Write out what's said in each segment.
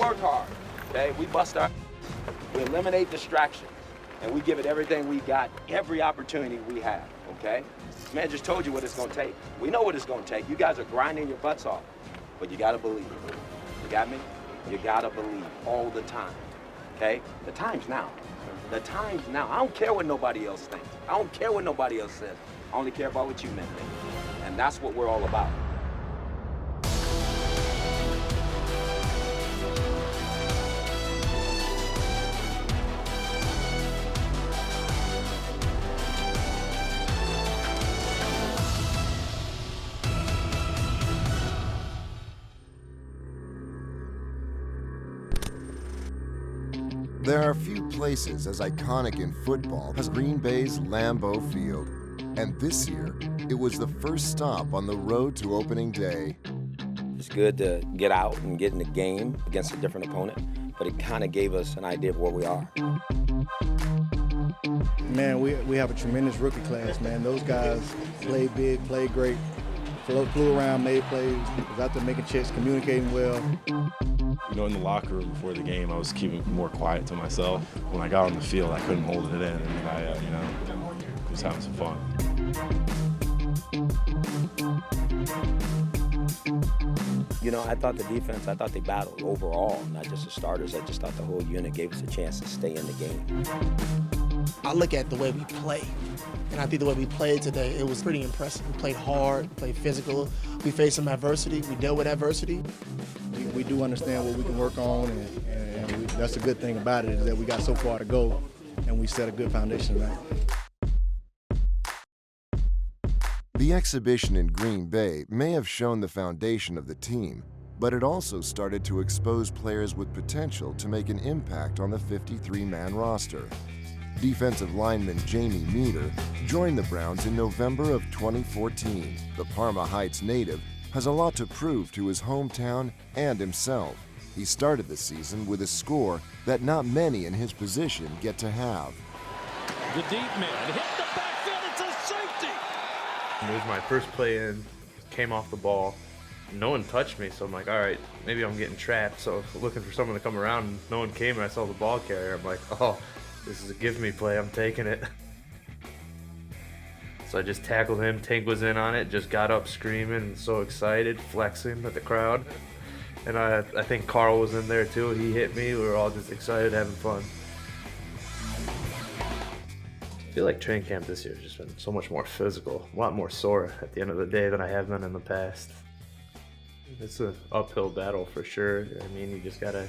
work hard, okay? We bust our, we eliminate distractions, and we give it everything we got, every opportunity we have, okay? Man just told you what it's gonna take. We know what it's gonna take. You guys are grinding your butts off, but you gotta believe. You got me? You gotta believe all the time, okay? The time's now. The time's now. I don't care what nobody else thinks. I don't care what nobody else says. I only care about what you meant. And that's what we're all about. There are few places as iconic in football as Green Bay's Lambeau Field. And this year, it was the first stop on the road to opening day. It's good to get out and get in the game against a different opponent, but it kind of gave us an idea of where we are. Man, we have a tremendous rookie class, man. Those guys play big, play great, flew around, made plays, was out there making checks, communicating well. You know, in the locker room before the game, I was keeping more quiet to myself. When I got on the field, I couldn't hold it in, and I, was having some fun. You know, I thought the defense, they battled overall, not just the starters. I just thought the whole unit gave us a chance to stay in the game. I look at the way we play, and I think the way we played today, it was pretty impressive. We played hard, played physical. We faced some adversity. We dealt with adversity. We do understand what we can work on, and that's a good thing about it, is that we got so far to go, and we set a good foundation tonight. The exhibition in Green Bay may have shown the foundation of the team, but it also started to expose players with potential to make an impact on the 53-man roster. Defensive lineman Jamie Meter joined the Browns in November of 2014. The Parma Heights native has a lot to prove to his hometown and himself. He started the season with a score that not many in his position get to have. The deep man hit the backfield, it's a safety! It was my first play in, came off the ball. No one touched me, so I'm like, all right, maybe I'm getting trapped. So looking for someone to come around, and no one came, and I saw the ball carrier. I'm like, oh, this is a give me play, I'm taking it. So I just tackled him, Tank was in on it, just got up screaming and so excited, flexing at the crowd. And I think Carl was in there too, he hit me, we were all just excited, having fun. I feel like training camp this year has just been so much more physical, a lot more sore at the end of the day than I have been in the past. It's an uphill battle for sure. I mean, you just gotta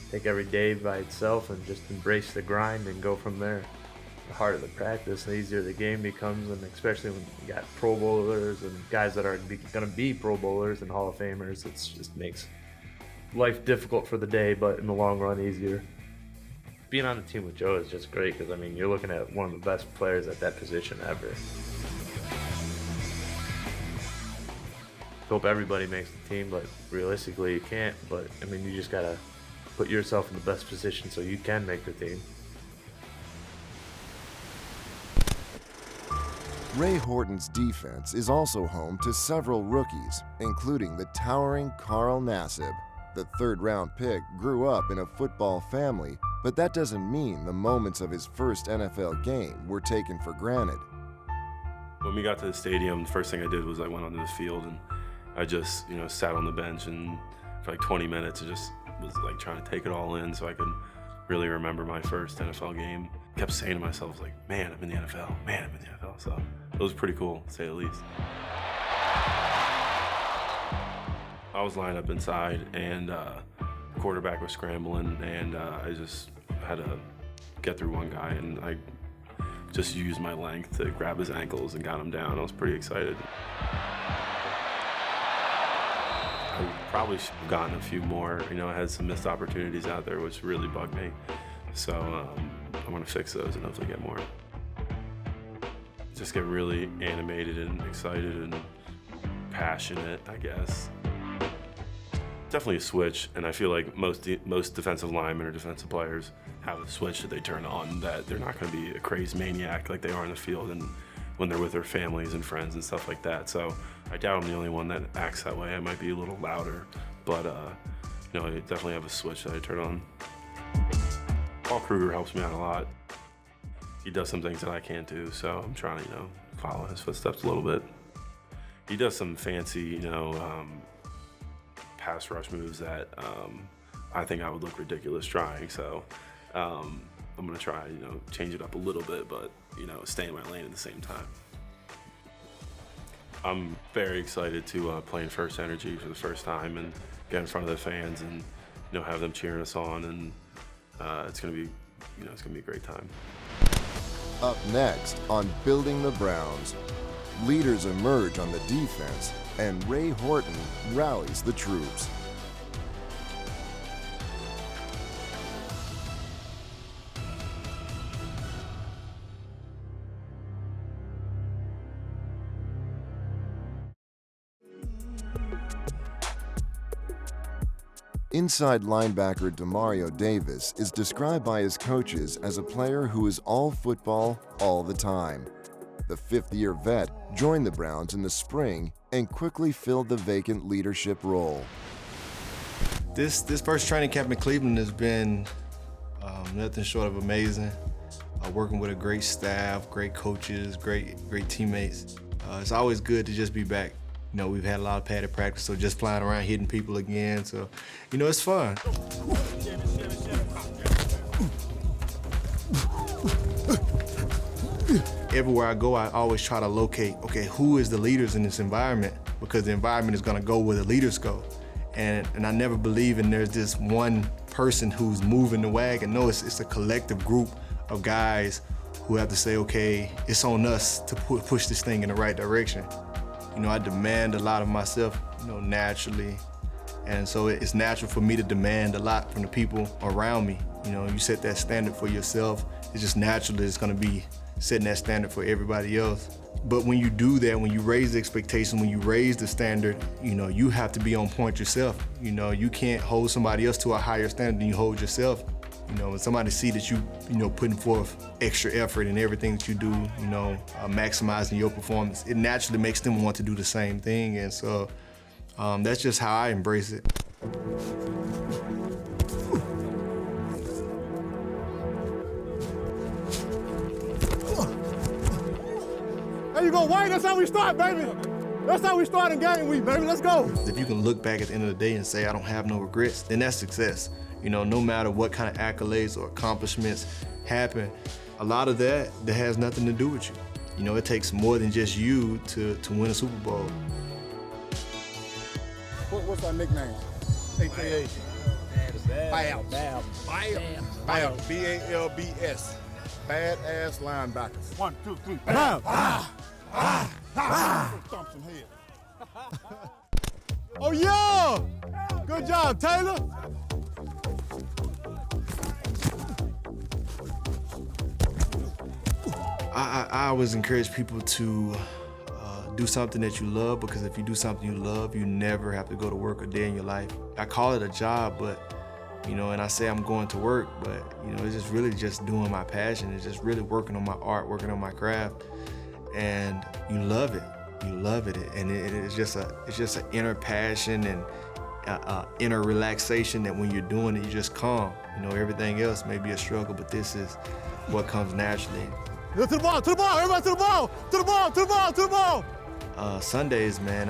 take every day by itself and just embrace the grind and go from there. The harder the practice, the easier the game becomes, and especially when you got Pro Bowlers and guys that are going to be Pro Bowlers and Hall of Famers, it just makes life difficult for the day, but in the long run, easier. Being on the team with Joe is just great because, I mean, you're looking at one of the best players at that position ever. Hope everybody makes the team, but realistically you can't. But, I mean, you just got to put yourself in the best position so you can make the team. Ray Horton's defense is also home to several rookies, including the towering Carl Nassib. The third-round pick grew up in a football family, but that doesn't mean the moments of his first NFL game were taken for granted. When we got to the stadium, the first thing I did was I went onto the field and I just, sat on the bench and for like 20 minutes and just was like trying to take it all in so I could really remember my first NFL game. Kept saying to myself, like, man, I'm in the NFL, man, I'm in the NFL. So it was pretty cool, to say the least. I was lined up inside and the quarterback was scrambling and I just had to get through one guy and I just used my length to grab his ankles and got him down. I was pretty excited. I probably should have gotten a few more. I had some missed opportunities out there, which really bugged me. So I'm gonna fix those and hopefully get more. Just get really animated and excited and passionate, I guess. Definitely a switch, and I feel like most defensive linemen or defensive players have a switch that they turn on, that they're not gonna be a crazy maniac like they are in the field and when they're with their families and friends and stuff like that. So I doubt I'm the only one that acts that way. I might be a little louder, but I definitely have a switch that I turn on. Paul Kruger helps me out a lot. He does some things that I can't do, so I'm trying to, follow his footsteps a little bit. He does some fancy, pass rush moves that I think I would look ridiculous trying. So I'm gonna try, change it up a little bit, but stay in my lane at the same time. I'm very excited to play in First Energy for the first time and get in front of the fans and have them cheering us on, and it's gonna be a great time. Up next on Building the Browns, leaders emerge on the defense, and Ray Horton rallies the troops. Inside linebacker Demario Davis is described by his coaches as a player who is all football all the time. The fifth-year vet joined the Browns in the spring and quickly filled the vacant leadership role. This first training camp in Cleveland has been nothing short of amazing. Working with a great staff, great coaches, great teammates. It's always good to just be back. We've had a lot of padded practice, so just flying around hitting people again. So, it's fun. Everywhere I go, I always try to locate, okay, who is the leaders in this environment? Because the environment is gonna go where the leaders go. And I never believe in there's this one person who's moving the wagon. No, it's a collective group of guys who have to say, okay, it's on us to push this thing in the right direction. I demand a lot of myself, naturally. And so it's natural for me to demand a lot from the people around me. You set that standard for yourself. It's just natural that it's gonna be setting that standard for everybody else. But when you do that, when you raise the expectation, when you raise the standard, you have to be on point yourself. You can't hold somebody else to a higher standard than you hold yourself. When somebody see that you putting forth extra effort in everything that you do, maximizing your performance, it naturally makes them want to do the same thing. And so that's just how I embrace it. There you go, Wayne. That's how we start, baby. That's how we start in game week, baby. Let's go. If you can look back at the end of the day and say, I don't have no regrets, then that's success. No matter what kind of accolades or accomplishments happen, a lot of that has nothing to do with you. It takes more than just you to win a Super Bowl. What's our nickname? AKA? Babs. Babs. B-A-L-B-S. Badass linebackers. 1, 2, 3. Babs. Stomp some head. Oh, yeah! Good job, Taylor. I always encourage people to do something that you love, because if you do something you love, you never have to go to work a day in your life. I call it a job, but, and I say I'm going to work, but, it's just really just doing my passion. It's just really working on my art, working on my craft, and you love it. You love it, and it's just an inner passion and inner relaxation that when you're doing it, you just calm. Everything else may be a struggle, but this is what comes naturally. To the ball, everybody to the ball, to the ball, to the ball, to the ball. Sundays, man,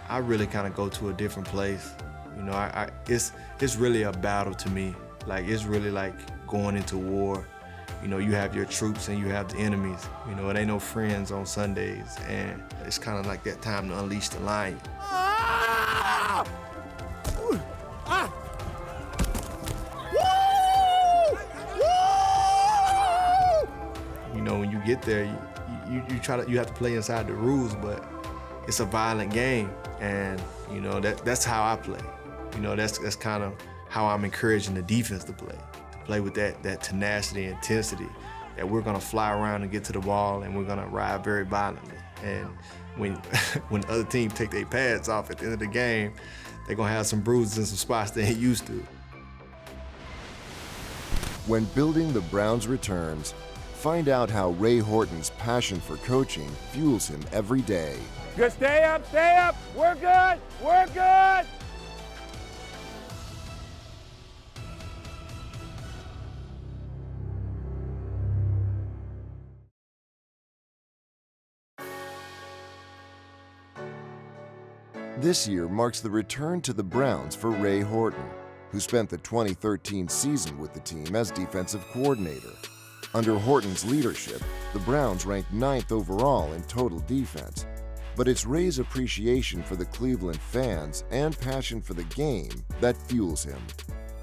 I really kind of go to a different place. It's really a battle to me. Like, it's really like going into war. You have your troops and you have the enemies. It ain't no friends on Sundays, and it's kind of like that time to unleash the lion. Ah! Ah! When you get there, you have to play inside the rules, but it's a violent game, and that's how I play. That's kind of how I'm encouraging the defense to play with that tenacity and intensity, that we're gonna fly around and get to the ball, and we're gonna ride very violently. And when other teams take their pads off at the end of the game, they're gonna have some bruises and some spots they ain't used to. When Building the Browns returns, find out how Ray Horton's passion for coaching fuels him every day. Good, stay up, we're good, we're good. This year marks the return to the Browns for Ray Horton, who spent the 2013 season with the team as defensive coordinator. Under Horton's leadership, the Browns ranked 9th overall in total defense. But it's Ray's appreciation for the Cleveland fans and passion for the game that fuels him.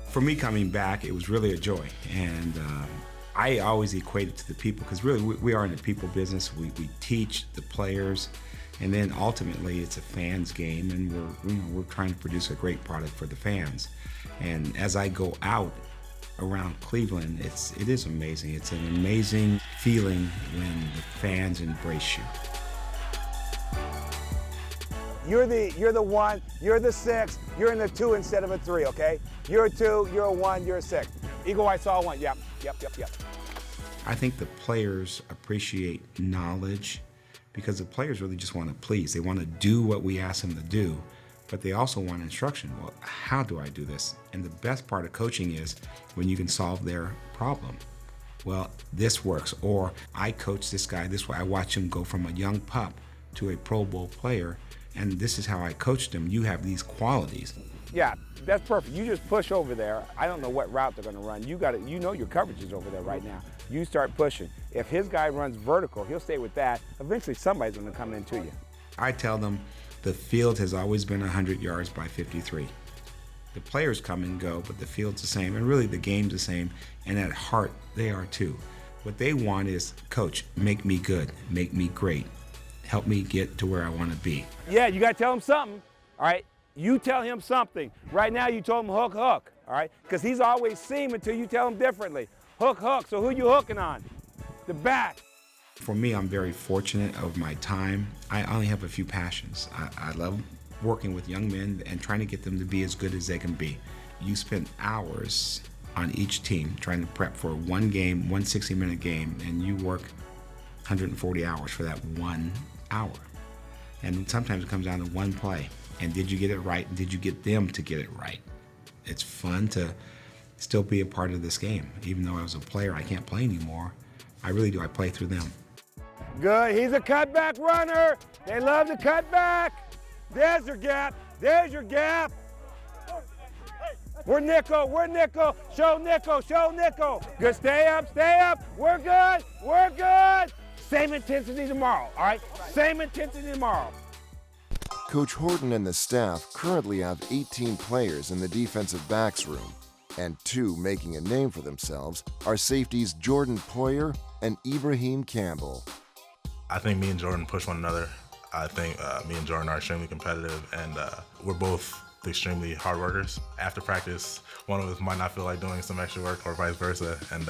For me coming back, it was really a joy. And I always equate it to the people, because really we are in the people business. We teach the players, and then ultimately it's a fans game, and we're trying to produce a great product for the fans. And as I go out around Cleveland, it is amazing. It's an amazing feeling when the fans embrace you. You're the 1, you're the 6, you're in the 2 instead of a 3, okay? You're a 2, you're a 1, you're a 6. Eagle White saw 1, yep. I think the players appreciate knowledge, because the players really just want to please. They want to do what we ask them to do, but they also want instruction. Well, how do I do this? And the best part of coaching is when you can solve their problem. Well, this works, or I coach this guy this way. I watch him go from a young pup to a Pro Bowl player, and this is how I coached them. You have these qualities. Yeah, that's perfect. You just push over there. I don't know what route they're going to run. You know your coverage is over there right now. You start pushing. If his guy runs vertical, he'll stay with that. Eventually, somebody's going to come into you. I tell them the field has always been 100 yards by 53. The players come and go, but the field's the same, and really the game's the same, and at heart, they are too. What they want is, coach, make me good, make me great. Help me get to where I want to be. Yeah, you got to tell him something, all right? You tell him something. Right now, you told him hook, all right? Because he's always seam until you tell him differently. Hook. So who you hooking on? The back. For me, I'm very fortunate of my time. I only have a few passions. I love working with young men and trying to get them to be as good as they can be. You spend hours on each team trying to prep for one game, one 60-minute game, and you work 140 hours for that 1 hour. And sometimes it comes down to one play. And did you get it right? Did you get them to get it right? It's fun to still be a part of this game. Even though I was a player, I can't play anymore. I really do. I play through them. Good. He's a cutback runner. They love to cut back. There's your gap. We're nickel. Show nickel. Good. Stay up. We're good. Same intensity tomorrow, all right? Same intensity tomorrow. Coach Horton and the staff currently have 18 players in the defensive backs room, and 2 making a name for themselves are safeties Jordan Poyer and Ibrahim Campbell. I think me and Jordan push one another. I think me and Jordan are extremely competitive, and we're both extremely hard workers. After practice, one of us might not feel like doing some extra work, or vice versa, and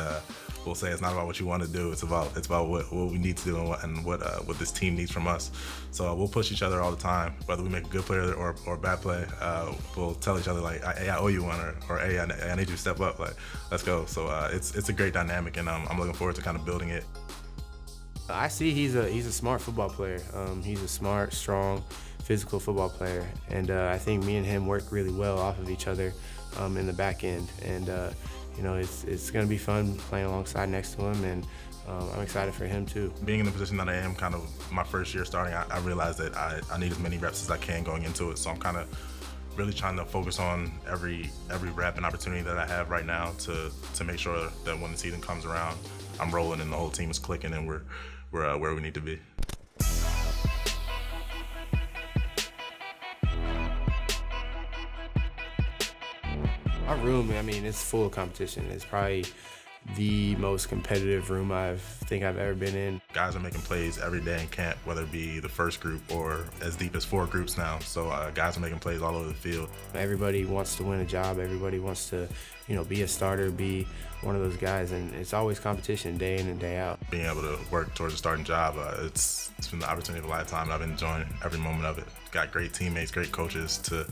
we'll say it's not about what you want to do. It's about what we need to do and what this team needs from us. So we'll push each other all the time, whether we make a good play or a bad play. We'll tell each other like, "Hey, I owe you one," or "Hey, I need you to step up." Like, let's go. So it's a great dynamic, and I'm looking forward to kind of building it. I see he's a smart football player. He's a smart, strong, physical football player, and I think me and him work really well off of each other in the back end. And it's going to be fun playing alongside next to him, and I'm excited for him too. Being in the position that I am, kind of my first year starting, I realized that I need as many reps as I can going into it. So I'm kind of really trying to focus on every rep and opportunity that I have right now to make sure that when the season comes around, I'm rolling and the whole team is clicking and we're where we need to be. Our room, I mean, it's full of competition. It's probably the most competitive room I think I've ever been in. Guys are making plays every day in camp, whether it be the first group or as deep as 4 groups now. So guys are making plays all over the field. Everybody wants to win a job. Everybody wants to, be a starter, be one of those guys, and it's always competition day in and day out. Being able to work towards a starting job, it's been the opportunity of a lifetime, and I've been enjoying every moment of it. Got great teammates, great coaches to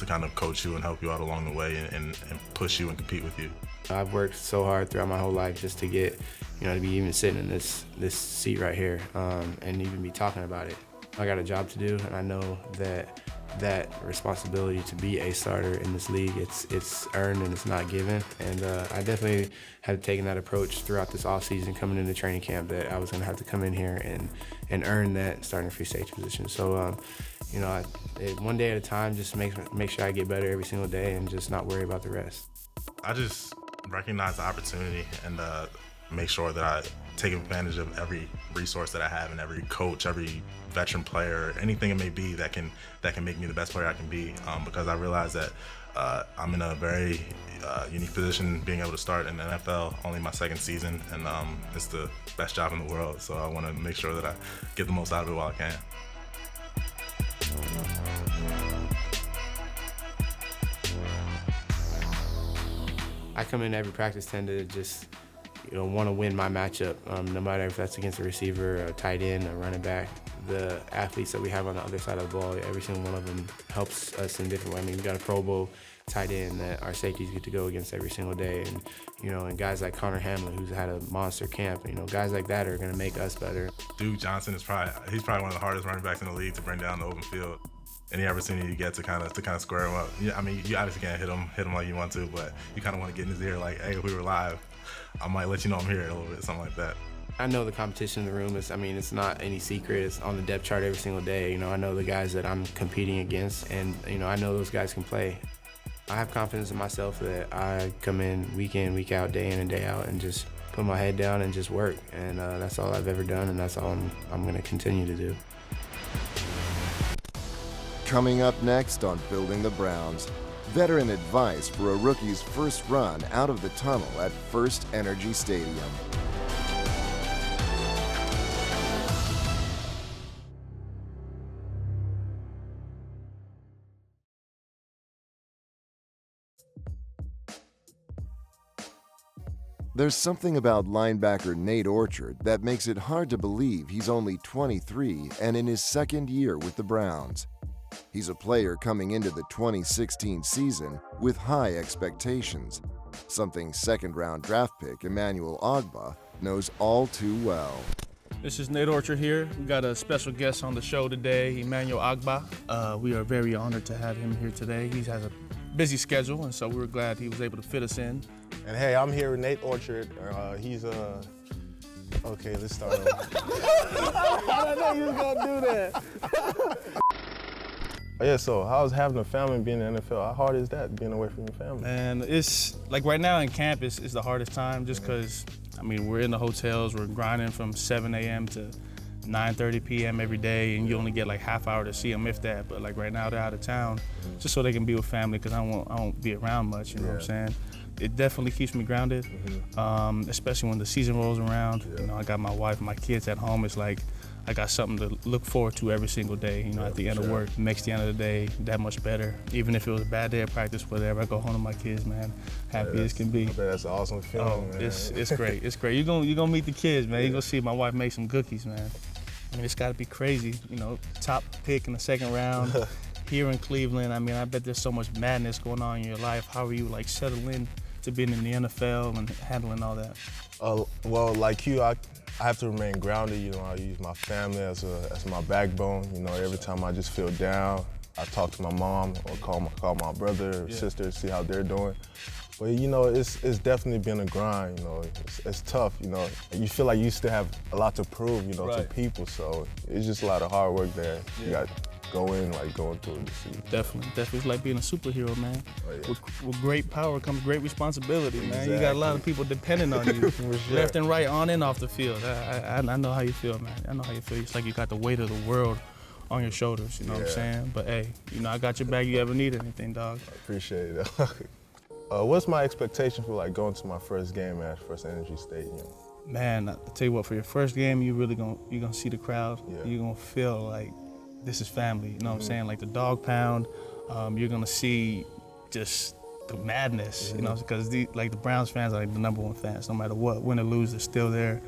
kind of coach you and help you out along the way and push you and compete with you. I've worked so hard throughout my whole life just to get, to be even sitting in this seat right here and even be talking about it. I got a job to do, and I know that responsibility to be a starter in this league, it's earned and it's not given. And I definitely have taken that approach throughout this offseason coming into training camp, that I was going to have to come in here and earn that starting free safety position. So, one day at a time, just make sure I get better every single day and just not worry about the rest. I just recognize the opportunity and make sure that I take advantage of every resource that I have and every coach, every veteran player, anything it may be that can make me the best player I can be. Because I realize that I'm in a very unique position, being able to start in the NFL, only my second season, and it's the best job in the world. So I want to make sure that I get the most out of it while I can. I come in every practice tend to just, want to win my matchup, no matter if that's against a receiver, a tight end, a running back. The athletes that we have on the other side of the ball, every single one of them helps us in different ways. I mean, we got a Pro Bowl tight end that our safeties get to go against every single day, and guys like Connor Hamlin, who's had a monster camp. Guys like that are going to make us better. Duke Johnson he's probably one of the hardest running backs in the league to bring down the open field. Any opportunity you get to kind of square him up. Yeah, I mean, you obviously can't hit him like you want to, but you kind of want to get in his ear like, hey, if we were live, I might let you know I'm here a little bit, something like that. I know the competition in the room it's not any secret. It's on the depth chart every single day. I know the guys that I'm competing against, and I know those guys can play. I have confidence in myself that I come in, week out, day in and day out, and just put my head down and just work. And that's all I've ever done, and that's all I'm going to continue to do. Coming up next on Building the Browns, veteran advice for a rookie's first run out of the tunnel at First Energy Stadium. There's something about linebacker Nate Orchard that makes it hard to believe he's only 23 and in his second year with the Browns. He's a player coming into the 2016 season with high expectations, something second-round draft pick Emmanuel Ogbah knows all too well. This is Nate Orchard here. We got a special guest on the show today, Emmanuel Ogbah. We are very honored to have him here today. He has a busy schedule, and so we're glad he was able to fit us in. And hey, I'm here with Nate Orchard. He's okay, let's start over. I know you was gonna do that. Yeah, so how's having a family and being in the NFL? How hard is that, being away from your family? And it's, like right now in camp, it's the hardest time just because, we're in the hotels, we're grinding from 7 a.m. to 9:30 p.m. every day, and you only get like half hour to see them, if that. But like right now, they're out of town, just so they can be with family, because I won't be around much, you know what I'm saying? It definitely keeps me grounded, especially when the season rolls around. I got my wife and my kids at home. It's like I got something to look forward to every single day, at the end of work. Makes the end of the day that much better. Even if it was a bad day of practice, whatever, I go home to my kids, man, happy as can be. I bet that's an awesome feeling, man. It's great, it's great. You're gonna meet the kids, man. You're gonna see my wife make some cookies, man. It's gotta be crazy, top pick in the second round here in Cleveland. I bet there's so much madness going on in your life. How are you settle in to being in the NFL and handling all that? Well, like you, I have to remain grounded. I use my family as my backbone. Every time I just feel down, I talk to my mom or call my brother or sister to see how they're doing. But it's definitely been a grind. It's tough. You feel like you still have a lot to prove. To people. So it's just a lot of hard work there. You got to go in, going through it. Definitely. It's like being a superhero, man. With great power comes great responsibility, man. Exactly. You got a lot of people depending on you, left and right, on and off the field. I know how you feel, man. I know how you feel. It's like you got the weight of the world on your shoulders, you know what I'm saying? But hey, I got your back. You ever need anything, dog? I appreciate it. What's my expectation for going to my first game at First Energy Stadium? Man, I tell you what, for your first game, you're gonna see the crowd. You're gonna feel like this is family. You know what I'm saying? Like the dog pound. You're gonna see just the madness. Because the Browns fans are the number one fans. No matter what, win or lose, they're still there,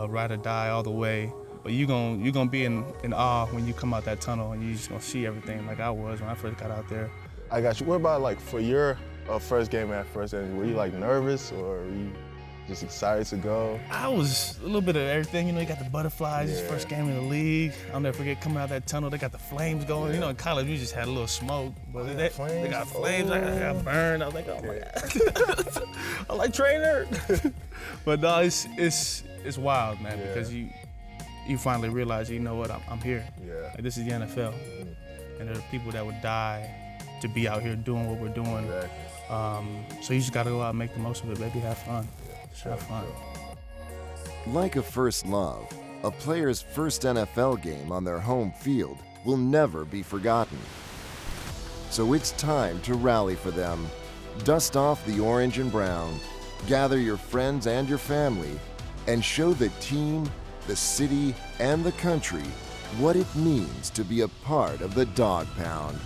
ride or die all the way. But you're gonna be in awe when you come out that tunnel, and you're just gonna see everything like I was when I first got out there. I got you. What about for your first game at First Energy? Were you nervous, or were you just excited to go? I was a little bit of everything. You got the butterflies, his first game in the league. I'll never forget coming out that tunnel. They got the flames going. In college, we just had a little smoke. But they got flames. I got burned. I was like, oh my God. I'm like, trainer. But no, it's wild, man, because you finally realize, you know what, I'm here. Yeah. This is the NFL. and there are people that would die to be out here doing what we're doing. So you just got to go out and make the most of it, baby. Have fun. Have fun. Like a first love, a player's first NFL game on their home field will never be forgotten. So it's time to rally for them. Dust off the orange and brown, gather your friends and your family, and show the team, the city, and the country what it means to be a part of the Dog Pound.